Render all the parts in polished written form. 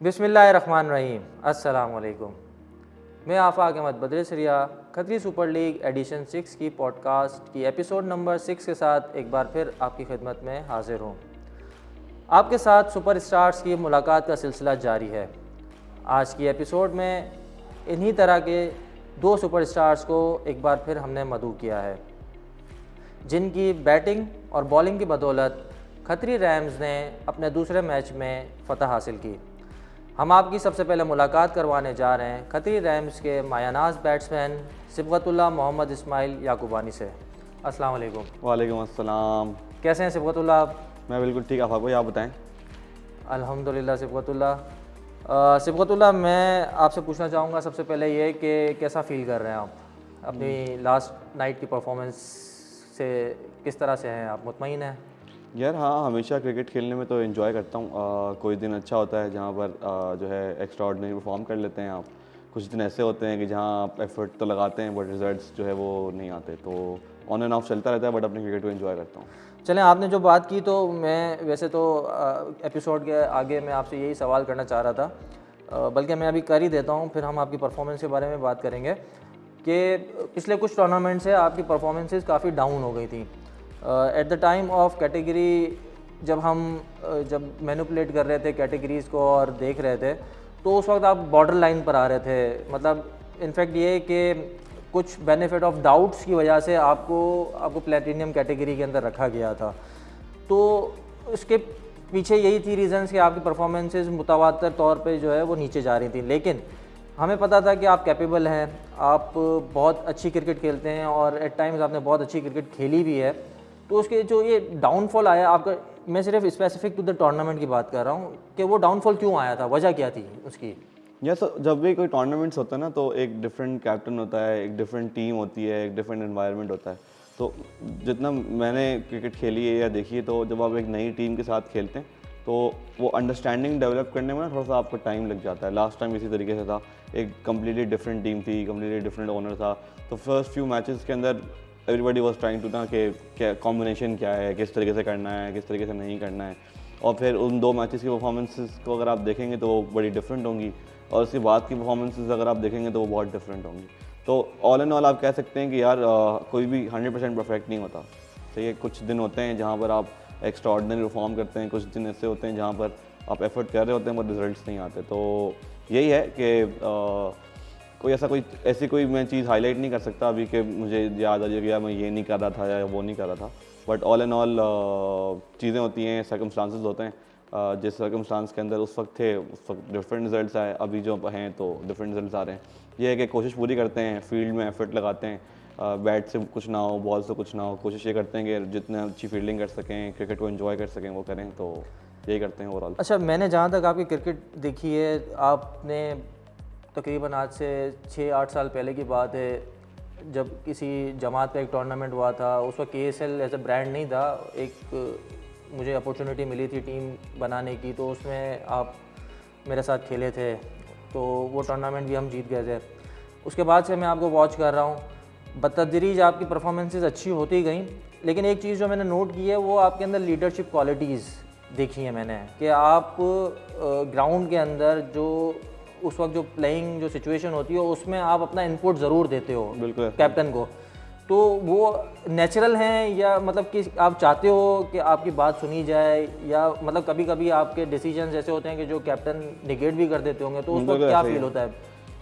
बिस्मिल्लाहिर्रहमानिर्रहीम। अस्सलाम वालेकुम। मैं आफाक Ahmad बदरसरिया Khatri super league addition 6 की पॉडकास्ट की एपिसोड नंबर 6 के साथ एक बार फिर आपकी खिदमत में हाजिर हूँ। आपके साथ सुपर स्टार्स की मुलाकात का सिलसिला जारी है। आज की एपिसोड में इन्हीं तरह के दो सुपर स्टार्स को एक बार फिर हमने मदऊ किया है, जिनकी बैटिंग और बॉलिंग की बदौलत खतरी रैम्स ने अपने दूसरे मैच में फ़तह हासिल की। हम आपकी सबसे पहले मुलाकात करवाने जा रहे हैं खतरी रैम्स के मायानाज बैट्समैन सिबगतुल्लाह मोहम्मद इस्माइल याकूबानी से। अस्सलाम वालेकुम। वालेकुम अस्सलाम। कैसे हैं सिबगतुल्लाह आप? मैं बिल्कुल ठीक आफाक भाई, आप बताएं। अल्हम्दुलिल्लाह सिबगतुल्लाह। सिबगतुल्लाह, मैं आपसे पूछना चाहूँगा सबसे पहले ये कि कैसा फ़ील कर रहे हैं आप अपनी लास्ट नाइट की परफॉर्मेंस से? किस तरह से हैं आप, मुतमईन हैं? यार हाँ, हमेशा क्रिकेट खेलने में तो एंजॉय करता हूँ। कोई दिन अच्छा होता है जहाँ पर जो है एक्स्ट्राऑर्डिनरी परफॉर्म कर लेते हैं आप। कुछ दिन ऐसे होते हैं कि जहाँ आप एफर्ट तो लगाते हैं बट रिजल्ट्स जो है वो नहीं आते। तो ऑन एंड ऑफ चलता रहता है, बट अपने क्रिकेट को एंजॉय करता हूँ। चलें, आपने जो बात की तो मैं वैसे तो एपिसोड के आगे मैं आपसे यही सवाल करना चाह रहा था, बल्कि मैं अभी कर ही देता हूँ, फिर हम आपकी परफॉर्मेंस के बारे में बात करेंगे कि पिछले कुछ टूर्नामेंट से आपकी परफॉर्मेंसेस काफ़ी डाउन हो गई थी। At the time of category जब मैनिपुलेट कर रहे थे कैटेगरीज़ को और देख रहे थे, तो उस वक्त आप बॉर्डर लाइन पर आ रहे थे। मतलब इनफैक्ट ये कि कुछ बेनिफिट ऑफ डाउट्स की वजह से आपको प्लेटिनियम कैटेगरी के अंदर रखा गया था। तो इसके पीछे यही थी रीज़न्स कि आपकी परफॉर्मेंसेस मुतवातर तौर पे जो है वो नीचे जा रही थी। लेकिन हमें पता था कि आप कैपेबल हैं, आप बहुत अच्छी क्रिकेट खेलते हैं और एट टाइम्स आपने बहुत अच्छी क्रिकेट खेली भी है। तो उसके जो ये डाउनफॉल आया आपका, मैं सिर्फ स्पेसिफिक टू द टूर्नामेंट की बात कर रहा हूँ कि वो डाउनफॉल क्यों आया था, वजह क्या थी उसकी? यस, जब भी कोई टूर्नामेंट्स होता है ना, तो एक डिफरेंट कैप्टन होता है, एक डिफरेंट टीम होती है, एक डिफरेंट एनवायरनमेंट होता है। तो जितना मैंने क्रिकेट खेली है या देखी है, तो जब आप एक नई टीम के साथ खेलते हैं तो वो अंडरस्टैंडिंग डेवलप करने में ना थोड़ा सा आपको टाइम लग जाता है। लास्ट टाइम इसी तरीके से था, एक कम्प्लीटली डिफरेंट टीम थी, कम्प्लीटली डिफरेंट ओनर था। तो फर्स्ट फ्यू मैचेस के अंदर एवरीबडी वॉज ट्राइंग टू ना कि क्या कॉम्बिनेशन क्या है, किस तरीके से करना है, किस तरीके से नहीं करना है। और फिर उन दो मैचेस की परफॉर्मेंसेस को अगर आप देखेंगे तो वो बड़ी डिफरेंट होंगी, और उसके बाद की परफॉर्मेंसेस अगर आप देखेंगे तो वो बहुत डिफरेंट होंगी। तो ऑल एंड ऑल आप कह सकते हैं कि यार कोई भी 100% परफेक्ट नहीं होता। सही है, कुछ दिन होते हैं जहाँ पर आप एक्स्ट्रा ऑर्डिनरी परफॉर्म करते हैं, कुछ दिन ऐसे होते हैं जहाँ पर आप एफर्ट कर रहे होते हैं पर रिजल्ट्स नहीं आते। तो यही है कि कोई मैं चीज़ हाईलाइट नहीं कर सकता अभी कि मुझे याद आ जाएगा मैं ये नहीं कर रहा था या वो नहीं कर रहा था। बट ऑल एंड ऑल चीज़ें होती हैं, सर्कमस्टांसेस होते हैं। जिस सर्कमस्टांस के अंदर उस वक्त थे, उस वक्त डिफरेंट रिजल्ट्स आए, अभी जो हैं तो डिफरेंट रिजल्ट्स आ रहे हैं। ये है कि कोशिश पूरी करते हैं, फील्ड में एफर्ट लगाते हैं, बैट से कुछ ना हो, बॉल से कुछ ना हो, कोशिश ये करते हैं कि जितने अच्छी फील्डिंग कर सकें, क्रिकेट को एंजॉय कर सकें, वो करें। तो यही करते हैं ओवरऑल। अच्छा, मैंने जहाँ तक आपकी क्रिकेट देखी है, आपने तकरीबन आज से 6-8 साल पहले की बात है, जब किसी जमात का एक टूर्नामेंट हुआ था, उस वक्त KSL एज ए ब्रांड नहीं था, एक मुझे अपॉर्चुनिटी मिली थी टीम बनाने की, तो उसमें आप मेरे साथ खेले थे, तो वो टूर्नामेंट भी हम जीत गए थे। उसके बाद से मैं आपको वॉच कर रहा हूँ, बतदरीज आपकी परफॉर्मेंसेस अच्छी होती गई। लेकिन एक चीज़ जो मैंने नोट की है वो आपके अंदर लीडरशिप क्वालिटीज़ देखी है मैंने, कि आप ग्राउंड के अंदर जो उस वक्त जो प्लेइंग जो सिचुएशन होती है उसमें आप अपना इनपुट ज़रूर देते हो बिल्कुल कैप्टन को। तो वो नेचुरल हैं या मतलब कि आप चाहते हो कि आपकी बात सुनी जाए, या मतलब कभी कभी आपके डिसीजंस ऐसे होते हैं कि जो कैप्टन निगेट भी कर देते होंगे, तो उस वक्त क्या फील होता है?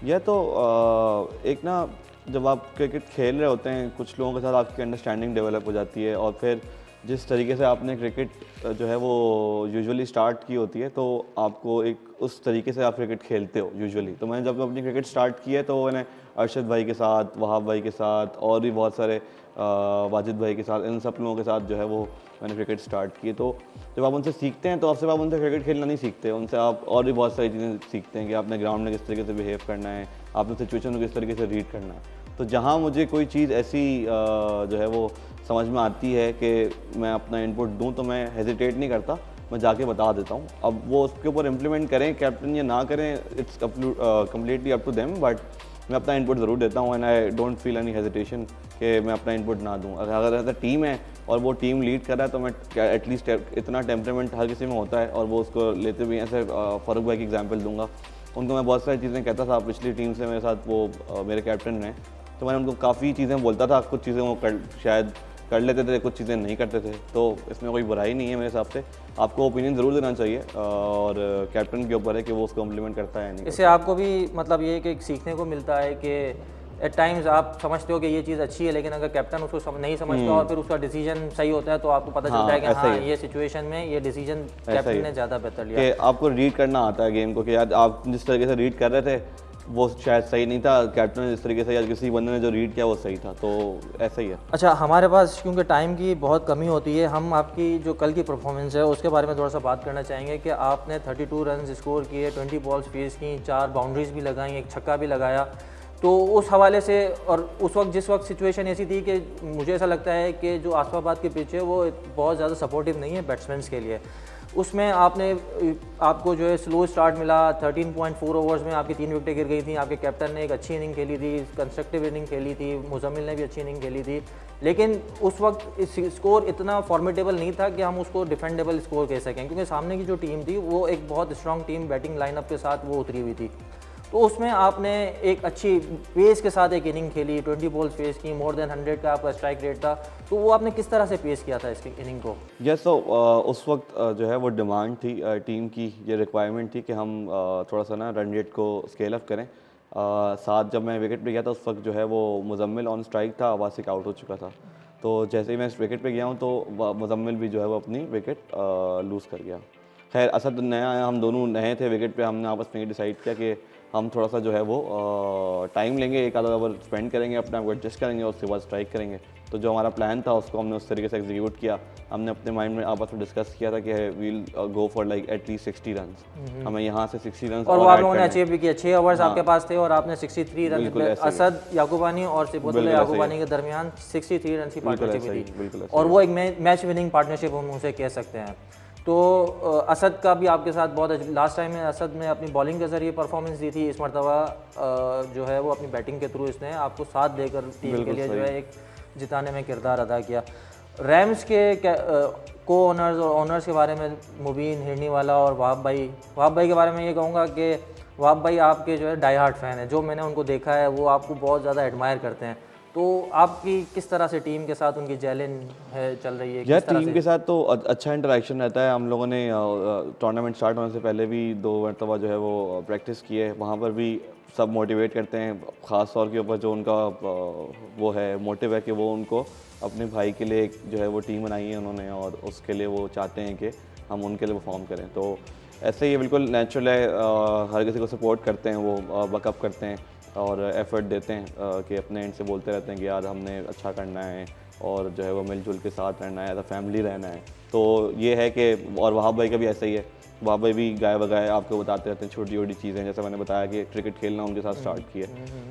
यह तो एक ना, जब आप क्रिकेट खेल रहे होते हैं, कुछ लोगों के साथ आपकी अंडरस्टैंडिंग डेवलप हो जाती है, और फिर जिस तरीके से आपने क्रिकेट जो है वो यूजुअली स्टार्ट की होती है, तो आपको एक उस तरीके से आप क्रिकेट खेलते हो यूजुअली। तो मैंने जब अपनी क्रिकेट स्टार्ट की है तो मैंने अरशद भाई के साथ, वहाब भाई के साथ, और भी बहुत सारे वाजिद भाई के साथ, इन सब लोगों के साथ जो है वो मैंने क्रिकेट स्टार्ट की। तो जब आप उनसे सीखते हैं तो आप सिर्फ आप उनसे क्रिकेट खेलना नहीं सीखते, उनसे आप और भी बहुत सारी चीज़ें सीखते हैं कि आपने ग्राउंड में किस तरीके से बिहेव करना है, आपने सिचुएशन को किस तरीके से रीड करना है। तो जहाँ मुझे कोई चीज़ ऐसी जो है वो समझ में आती है कि मैं अपना इनपुट दूं, तो मैं हेजिटेट नहीं करता, मैं जाके बता देता हूँ। अब वो उसके ऊपर इम्प्लीमेंट करें कैप्टन या ना करें, it's completely up to them, but मैं अपना इनपुट ज़रूर देता हूँ। And I don't feel any hesitation कि मैं अपना इनपुट ना दूँ। अगर एज अ टीम है और वो टीम लीड कर रहा है तो मैं एटलीस्ट इतना टेम्परामेंट हर किसी में होता है और वो उसको लेते हुए ऐसे फारूक भाई की एग्जांपल दूंगा। उनको मैं बहुत सारी चीज़ें कहता था, पिछली टीम से मेरे साथ वो मेरे कैप्टन रहे, तो मैंने उनको काफ़ी चीज़ें बोलता था, कुछ चीज़ें वो शायद कर लेते थे, कुछ चीज़ें नहीं करते थे, तो इसमें कोई बुराई नहीं है मेरे हिसाब से। आपको ओपिनियन ज़रूर देना चाहिए और कैप्टन के ऊपर है कि वो उसको इम्प्लीमेंट करता है नहीं। इससे आपको भी मतलब ये कि सीखने को मिलता है कि एट टाइम्स आप समझते हो कि ये चीज़ अच्छी है, लेकिन अगर कैप्टन उसको नहीं समझता और फिर उसका डिसीजन सही होता है तो आपको पता चलता है कि हाँ ये सिचुएशन में ये डिसीजन कैप्टन ने ज़्यादा बेहतर लिया। कि आपको रीड करना आता है गेम को, कि यार आप जिस तरीके से रीड कर रहे थे वो शायद सही नहीं था, कैप्टन ने जिस तरीके से या किसी बंदे ने जो रीड किया वो सही था, तो ऐसा ही है। अच्छा, हमारे पास क्योंकि टाइम की बहुत कमी होती है, हम आपकी जो कल की परफॉर्मेंस है उसके बारे में थोड़ा सा बात करना चाहेंगे कि आपने 32 रन स्कोर किए, 20 बॉल्स फेस की, 4 बाउंड्रीज भी लगाई, एक छक्का भी लगाया, तो उस हवाले से और उस वक्त जिस वक्त सिचुएशन ऐसी थी कि मुझे ऐसा लगता है कि जो आसिफाबाद के पिच है वो बहुत ज़्यादा सपोर्टिव नहीं है बैट्समैन्स के लिए, उसमें आपको जो है स्लो स्टार्ट मिला, 13.4 ओवर्स में आपकी 3 विकेटें गिर गई थी, आपके कैप्टन ने एक अच्छी इनिंग खेली थी, कंस्ट्रक्टिव इनिंग खेली थी, मुजम्मिल ने भी अच्छी इनिंग खेली थी, लेकिन उस वक्त स्कोर इतना फॉर्मेटेबल नहीं था कि हम उसको डिफेंडेबल स्कोर कह सकें, क्योंकि सामने की जो टीम थी वो एक बहुत स्ट्रॉन्ग टीम बैटिंग लाइनअप के साथ वो उतरी हुई थी। तो उसमें आपने एक अच्छी पेस के साथ एक इनिंग खेली, 20 बॉल्स फेस की, मोर देन 100 का आपका स्ट्राइक रेट था, तो वो आपने किस तरह से पेश किया था इसकी इनिंग को? यस, तो उस वक्त जो है वो डिमांड थी टीम की, ये रिक्वायरमेंट थी कि हम थोड़ा सा ना रन रेट को स्केल अप करें। साथ जब मैं विकेट पे गया था उस वक्त जो है वो मुजम्मिल ऑन स्ट्राइक था, वासिक आउट हो चुका था, तो जैसे ही मैं इस विकेट पे गया हूँ तो मुजम्मिल भी जो है वो अपनी विकेट लूज़ कर गया। खैर असद नया आया, हम दोनों नए थे विकेट पे, हमने आपस में डिसाइड किया कि हम थोड़ा सा जो है वो टाइम लेंगे, एक आधा ओवर स्पेंड करेंगे, अपने आप को एडजस्ट करेंगे और उसके बाद स्ट्राइक करेंगे। तो जो हमारा प्लान था उसको हमने उस तरीके से एग्जीक्यूट किया। हमने अपने माइंड में आपस में डिस्कस किया था कि we'll go for like at least 60 run, हमें यहाँ से 60 रन और वो आप लोगों ने अचीव भी किया। 6 ओवर्स आपके पास थे और आपने 63 रन, असद याकूबानी और सिफतुल्लाह याकूबानी के दरमियान 63 रन की पार्टनरशिप थी और वो एक मैच विनिंग पार्टनरशिप हम उसे कह सकते हैं। तो असद का भी आपके साथ बहुत लास्ट टाइम में असद ने अपनी बॉलिंग के ज़रिए परफॉर्मेंस दी थी, इस मरतबा जो है वो अपनी बैटिंग के थ्रू इसने आपको साथ देकर टीम के लिए जो है एक जिताने में किरदार अदा किया। रैम्स के को ओनर्स और ओनर्स के बारे में मुबीन हिरनीवाला और वहाब भाई के बारे में ये कहूँगा कि वहाब भाई आपके जो है डाई हार्ट फ़ैन है, जो मैंने उनको देखा है वो आपको बहुत ज़्यादा एडमायर करते हैं, तो आपकी किस तरह से टीम के साथ उनकी जेलिन है चल रही है? यार टीम के साथ तो अच्छा इंटरेक्शन रहता है। हम लोगों ने टूर्नामेंट स्टार्ट होने से पहले भी 2 मरतबा जो है वो प्रैक्टिस की है, वहाँ पर भी सब मोटिवेट करते हैं, ख़ास तौर के ऊपर जो उनका वो है मोटिव है कि वो उनको अपने भाई के लिए जो है वो टीम बनाई है उन्होंने और उसके लिए वो चाहते हैं कि हम उनके लिए परफॉर्म करें। तो ऐसे ही बिल्कुल नेचुरल है, हर किसी को सपोर्ट करते हैं, वो बकअप करते हैं और एफर्ट देते हैं कि अपने एंड से बोलते रहते हैं कि यार हमने अच्छा करना है और जो है वो मिलजुल के साथ रहना है, एज अ फैमिली रहना है। तो ये है कि और वहाब भाई का भी ऐसा ही है, वहाब भाई भी गाय बगाए आपको बताते रहते हैं छोटी छोटी चीज़ें, जैसे मैंने बताया कि क्रिकेट खेलना उनके साथ स्टार्ट किए,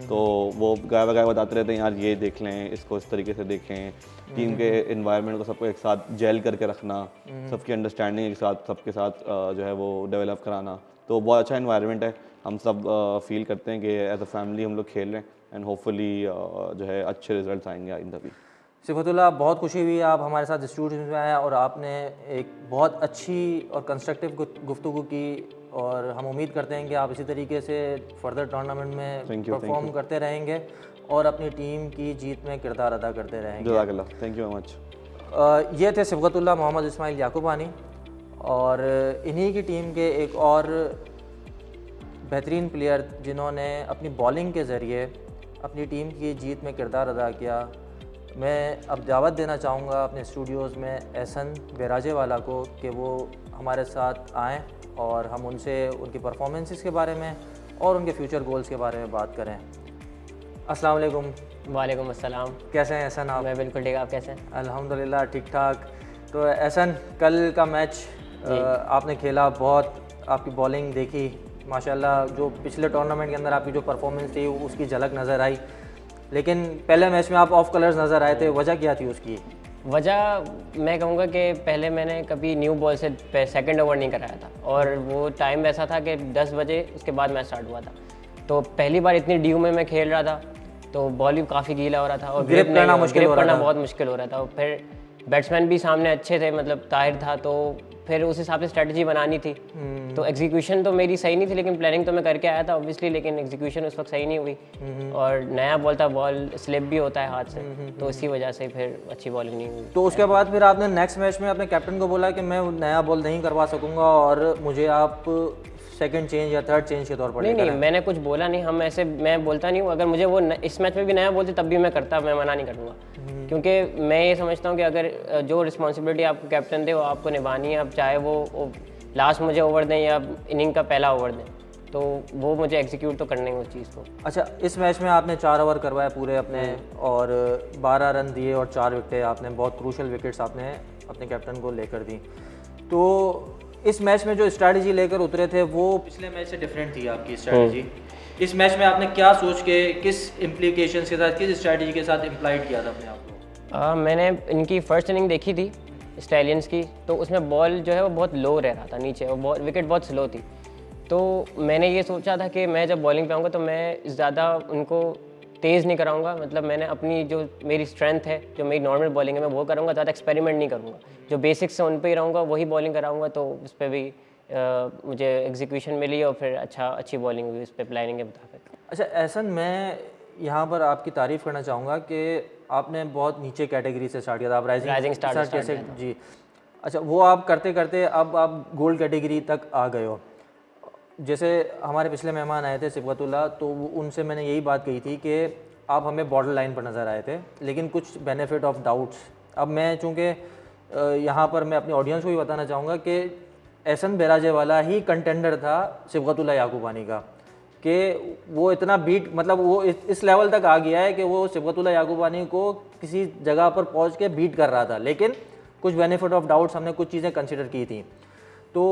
तो वो गाय बगाए बताते रहते हैं यार ये देख लें, इसको इस तरीके से देखें, टीम के इन्वायरमेंट को सबको एक साथ जेल करके रखना, सबकी अंडरस्टैंडिंग एक साथ सबके साथ जो है वो डेवलप कराना, तो बहुत अच्छा इन्वायरमेंट है। हम सब फील करते हैं कि एज अ फैमिली हम लोग खेल रहे हैं एंड होपफुली जो है अच्छे रिजल्ट्स आएंगे आइंदा भी। सिफतुल्लाह, बहुत खुशी हुई आप हमारे साथ स्टूडियो में आए और आपने एक बहुत अच्छी और कंस्ट्रक्टिव गुफ्तगू की और हम उम्मीद करते हैं कि आप इसी तरीके से फर्दर टूर्नामेंट में परफॉर्म करते रहेंगे और अपनी टीम की जीत में किरदार अदा करते रहेंगे। जज़ाकल्लाह, थैंक यू वेरी मच। ये थे सिफतुल्लाह मोहम्मद इस्माइल याकूबानी और इन्हीं की टीम के एक और बेहतरीन प्लेयर जिन्होंने अपनी बॉलिंग के ज़रिए अपनी टीम की जीत में किरदार अदा किया। मैं अब दावत देना चाहूँगा अपने स्टूडियोज़ में एहसन बेराजे वाला को कि वो हमारे साथ आएँ और हम उनसे उनकी परफॉर्मेंसेस के बारे में और उनके फ्यूचर गोल्स के बारे में बात करें। अस्सलाम वालेकुम। वालेकुम अस्सलाम। कैसे हैं एहसन आप? मैं बिल्कुल ठीक, आप कैसे हैं? अल्हम्दुलिल्लाह ठीक ठाक। तो एहसन, कल का मैच आपने खेला, बहुत आपकी बॉलिंग देखी माशाल्लाह, जो पिछले टूर्नामेंट के अंदर आपकी जो परफॉर्मेंस थी उसकी झलक नज़र आई, लेकिन पहले मैच में आप ऑफ कलर्स नज़र आए थे, वजह क्या थी उसकी? वजह मैं कहूँगा कि पहले मैंने कभी न्यू बॉल से सेकंड ओवर नहीं कराया था और वो टाइम वैसा था कि 10 बजे उसके बाद मैच स्टार्ट हुआ था, तो पहली बार इतनी ड्यू में मैं खेल रहा था तो बॉल भी काफ़ी गीला हो रहा था और ग्रिप करना बहुत मुश्किल हो रहा था और फिर बैट्समैन भी सामने अच्छे थे, मतलब ताहिर था, तो फिर उस हिसाब से स्ट्रेटजी बनानी थी। तो एग्जीक्यूशन तो मेरी सही नहीं थी, लेकिन प्लानिंग तो मैं करके आया था ऑब्वियसली, लेकिन एग्जीक्यूशन उस वक्त सही नहीं हुई। और नया बॉल था, बॉल स्लिप भी होता है हाथ से, तो इसी वजह से फिर अच्छी बॉलिंग नहीं हुई। तो उसके बाद फिर आपने नेक्स्ट मैच में अपने कैप्टन को बोला कि मैं नया बॉल नहीं करवा सकूंगा और मुझे आप सेकंड चेंज या थर्ड चेंज के तौर पर नहीं, मैंने कुछ बोला नहीं। हम ऐसे, मैं बोलता नहीं हूँ, अगर मुझे वो इस मैच में भी नया बोलते तब भी मैं करता, मैं मना नहीं करूँगा। क्योंकि मैं ये समझता हूँ कि अगर जो रिस्पॉन्सिबिलिटी आपको कैप्टन दे वो आपको निभानी है, अब चाहे वो लास्ट मुझे ओवर दें या इनिंग का पहला ओवर दें, तो वो मुझे एग्जीक्यूट तो करना है उस चीज़ को। अच्छा, इस मैच में आपने 4 ओवर करवाए पूरे अपने और 12 रन दिए और 4 विकेटें आपने, बहुत क्रूशल विकेट्स आपने अपने कैप्टन को लेकर दी। तो इस मैच में जो स्ट्रैटेजी लेकर उतरे थे वो पिछले मैच से डिफरेंट थी आपकी स्ट्रैटेजी। इस मैच में आपने क्या सोच के, किस इम्प्लीकेशन के साथ, किस स्ट्रैटेजी के साथ इम्प्लाइड किया था अपने आप को? मैंने इनकी फर्स्ट इनिंग देखी थी स्टैलियंस की, तो उसमें बॉल जो है वो बहुत लो रह रहा था नीचे, और विकेट बहुत स्लो थी। तो मैंने ये सोचा था कि मैं जब बॉलिंग पे आऊँगा तो मैं ज़्यादा उनको तेज़ नहीं कराऊंगा, मतलब मैंने अपनी जो मेरी स्ट्रेंथ है, जो मेरी नॉर्मल बॉलिंग है, मैं वो करूँगा, ज़्यादा एक्सपेरिमेंट नहीं करूँगा, जो बेसिक्स से उन पे ही रहूँगा, वही बॉलिंग कराऊँगा। तो उस पर भी मुझे एग्जीक्यूशन मिली और फिर अच्छी बॉलिंग हुई उस पर प्लानिंग के मुताबिक। अच्छा एहसन, मैं यहाँ पर आपकी तारीफ़ करना चाहूँगा कि आपने बहुत नीचे कैटेगरी से स्टार्ट किया था, आप राइजिंग स्टार कैसे जी। अच्छा, वो आप करते करते अब आप गोल्ड कैटेगरी तक आ गए हो। जैसे हमारे पिछले मेहमान आए थे सिबगतुल्लाह, तो उनसे मैंने यही बात कही थी कि आप हमें बॉर्डर लाइन पर नज़र आए थे, लेकिन कुछ बेनिफिट ऑफ डाउट्स। अब मैं चूँकि यहाँ पर मैं अपनी ऑडियंस को भी बताना चाहूँगा कि एहसन बेराजेवाला ही कंटेंडर था सिबगतुल्लाह याकूबानी का, कि वो इतना बीट, मतलब वो इस लेवल तक आ गया है कि वो सिबगतुल्लाह याकूबानी को किसी जगह पर पहुँच के बीट कर रहा था, लेकिन कुछ बेनिफिट ऑफ डाउट्स हमने कुछ चीज़ें कंसिडर की थी। तो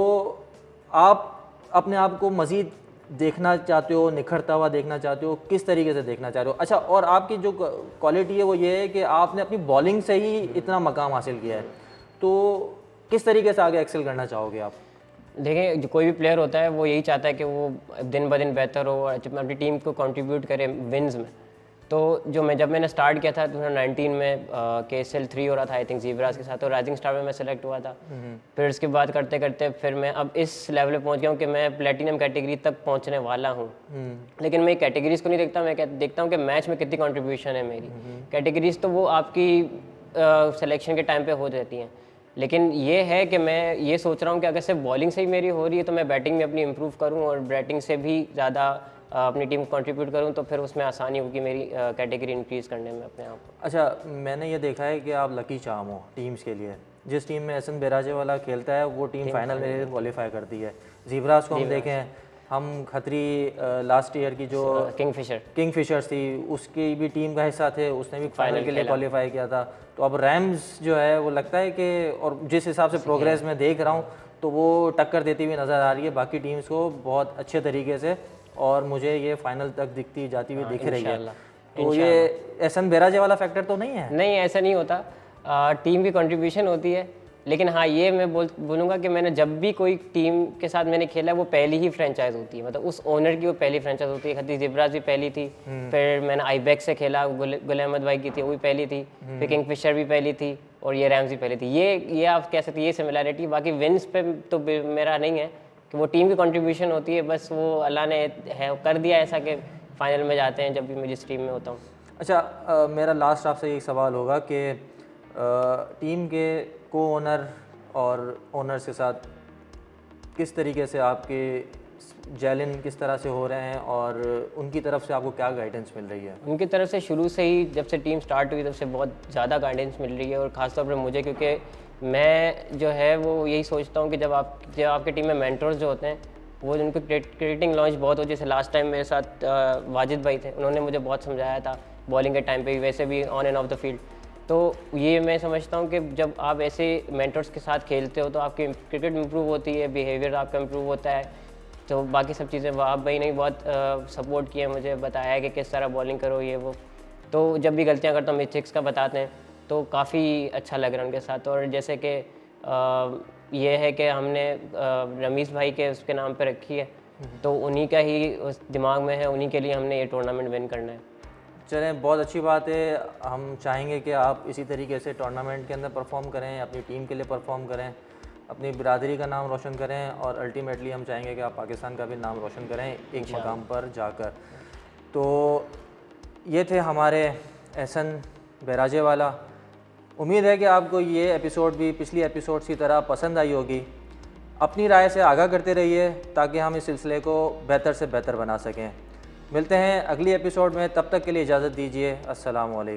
आप अपने आप को मज़ीद देखना चाहते हो, निखरता हुआ देखना चाहते हो, किस तरीके से देखना चाह रहे हो? अच्छा, और आपकी जो क्वालिटी है वो ये है कि आपने अपनी बॉलिंग से ही इतना मकाम हासिल किया है, तो किस तरीके से आगे एक्सेल करना चाहोगे आप? देखिए, जो कोई भी प्लेयर होता है वो यही चाहता है कि वो दिन ब दिन बेहतर हो और अपनी टीम को कंट्रीब्यूट करे विन्स में। तो जब मैंने स्टार्ट किया था 2019 में KSL 3 हो रहा था आई थिंक ज़ीब्रास के साथ, तो राइजिंग स्टार में मैं सेलेक्ट हुआ था। फिर उसके बाद करते करते फिर मैं अब इस लेवल पे पहुंच गया हूँ कि मैं प्लेटिनम कैटेगरी तक पहुंचने वाला हूँ। लेकिन मैं कैटेगरीज को नहीं देखता, मैं देखता हूँ कि मैच में कितनी कंट्रीब्यूशन है मेरी। कैटेगरीज तो वो आपकी सिलेक्शन के टाइम पे हो जाती हैं, लेकिन ये है कि मैं ये सोच रहा हूँ कि अगर सिर्फ बॉलिंग से ही मेरी हो रही है तो मैं बैटिंग में अपनी इम्प्रूव करूँ और बैटिंग से भी ज़्यादा अपनी टीम को कंट्रीब्यूट करूँ, तो फिर उसमें आसानी होगी मेरी कैटेगरी इंक्रीज़ करने में अपने आप को। अच्छा, मैंने ये देखा है कि आप लकी चार्म हो टीम्स के लिए। जिस टीम में एहसन बेराजेवाला खेलता है वो टीम फाइनल में क्वालिफाई करती है। ज़ीब्रास को हम देखें, हम खतरी लास्ट ईयर की जो किंगफिशर्स थी उसकी भी टीम का हिस्सा थे, उसने भी फाइनल के लिए क्वालिफाई किया था। तो अब रैम्स जो है वो लगता है कि, और जिस हिसाब से प्रोग्रेस मैं देख रहा हूँ तो वो टक्कर देती हुई नज़र आ रही है बाकी टीम्स को बहुत अच्छे तरीके से, और मुझे ये फाइनल तक दिखती जाती हुई दिख रही है। तो ये एहसन बेराजेवाला फैक्टर तो नहीं है? नहीं, ऐसा नहीं होता, टीम की कंट्रीब्यूशन होती है। लेकिन हाँ, ये मैं बोलूँगा कि मैंने जब भी कोई टीम के साथ मैंने खेला वो पहली ही फ्रेंचाइज होती है, मतलब उस ओनर की वो पहली फ्रेंचाइज होती है। खतीज ज़ीब्रास भी पहली थी, फिर मैंने आईबैक्स से खेला, गुल अहमद भाई की थी, वो भी पहली थी, फिर किंगफिशर भी पहली थी और ये रैम्स भी पहली थी। ये आप कह सकते हैं ये सिमिलैरिटी। बाकी विन्स पे तो मेरा नहीं है कि वो टीम की कंट्रीब्यूशन होती है, बस वो अल्लाह ने है कर दिया ऐसा कि फाइनल में जाते हैं जब भी मैं जिस टीम में होता हूँ। अच्छा, मेरा लास्ट आपसे एक सवाल होगा कि टीम के को ओनर और ओनर्स के साथ किस तरीके से आपके जेलिन किस तरह से हो रहे हैं और उनकी तरफ से आपको क्या गाइडेंस मिल रही है? उनकी तरफ से शुरू से ही जब से टीम स्टार्ट हुई तब से बहुत ज़्यादा गाइडेंस मिल रही है, और ख़ासतौर पर मुझे, क्योंकि मैं जो है वो यही सोचता हूँ कि जब आपकी टीम में मेंटर्स जो होते हैं वो उनको क्रिएटिंग लॉन्च बहुत हो। जैसे लास्ट टाइम मेरे साथ वाजिद भाई थे, उन्होंने मुझे बहुत समझाया था बॉलिंग के टाइम पे भी, वैसे भी on end of the field. तो ये मैं समझता हूँ कि जब आप ऐसे मेंटर्स के साथ खेलते हो तो आपकी क्रिकेट इंप्रूव होती है, बिहेवियर आपका इंप्रूव होता है। तो बाकी सब चीज़ें वहाब भाई ने बहुत सपोर्ट किया, मुझे बताया कि किस तरह बॉलिंग करो ये वो। तो जब भी गलतियाँ करता हूँ मिस्टेक्स का बताते हैं, तो काफ़ी अच्छा लग रहा है उनके साथ। और जैसे कि ये है कि हमने रमीज़ भाई के उसके नाम पे रखी है, तो उन्हीं का ही उस दिमाग में है, उन्हीं के लिए हमने ये टूर्नामेंट विन करना है। चलें, बहुत अच्छी बात है। हम चाहेंगे कि आप इसी तरीके से टूर्नामेंट के अंदर परफॉर्म करें, अपनी टीम के लिए परफॉर्म करें, अपनी बिरादरी का नाम रोशन करें और अल्टीमेटली हम चाहेंगे कि आप पाकिस्तान का भी नाम रोशन करें एक मकाम पर जाकर। तो ये थे हमारे एहसन बैराजे वाला। उम्मीद है कि आपको ये एपिसोड भी पिछली एपिसोड्स की तरह पसंद आई होगी। अपनी राय से आगाह करते रहिए ताकि हम इस सिलसिले को बेहतर से बेहतर बना सकें। मिलते हैं अगली एपिसोड में, तब तक के लिए इजाज़त दीजिए। अस्सलाम वालेकुम।